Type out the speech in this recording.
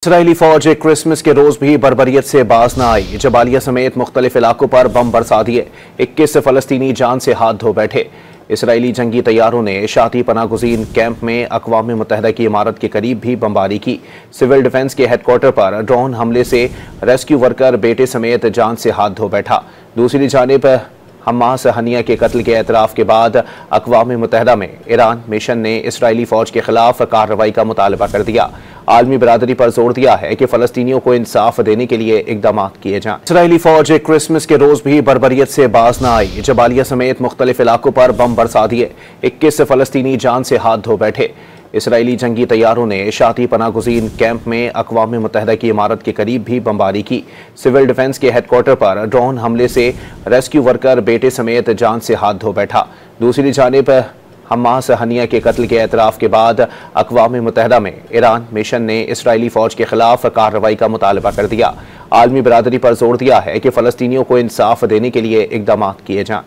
Israeli फौज Christmas के रोज भी बर्बरियत से बाज न आई। जबालिया समेत मुख्तलिफ इलाकों पर बम बरसा दिए। 21 फलस्तीनी जान से हाथ धो बैठे। इसराइली जंगी तैयारों ने शाती पनागुज़ीन कैंप में अक़वाम मुत्तहिदा की इमारत के करीब भी बमबारी की। सिविल डिफेंस के हेडक्वार्टर पर ड्रोन हमले से रेस्क्यू वर्कर बेटे समेत जान से हाथ धो बैठा। दूसरी जानिब हमास हनिया के कत्ल के एतराफ़ के बाद अक़वाम मुत्तहिदा में ईरान मिशन ने इसराइली फ़ौज के खिलाफ कार्रवाई का मुतालबा कर दिया। आलमी बरादरी पर जोर दिया है कि फ़लस्तीनियों को इंसाफ देने के लिए इक़दाम किए जाएं। इसराइली फ़ौज क्रिसमस के रोज भी बर्बरियत से बाज न आई। जबालिया समेत मुख्तलिफ इलाकों पर बम बरसा दिए। 21 फलस्तीनी जान से हाथ धो बैठे। इसराइली जंगी तैयारों ने शाती पनागुज़ीन कैंप में अक़वाम मुत्तहिदा की इमारत के करीब भी बमबारी की। सिविल डिफेंस के हेडक्वार्टर पर ड्रोन हमले से रेस्क्यू वर्कर बेटे समेत जान से हाथ धो बैठा। दूसरी जानिब हमास हनिया के कत्ल के एतराफ़ के बाद अक़वाम मुत्तहिदा में ईरान मिशन ने इसराइली फ़ौज के खिलाफ कार्रवाई का मुतालबा कर दिया। आलमी बरादरी पर जोर दिया है कि फ़लस्तीनियों को इंसाफ देने के लिए इक़दाम किए जाएं।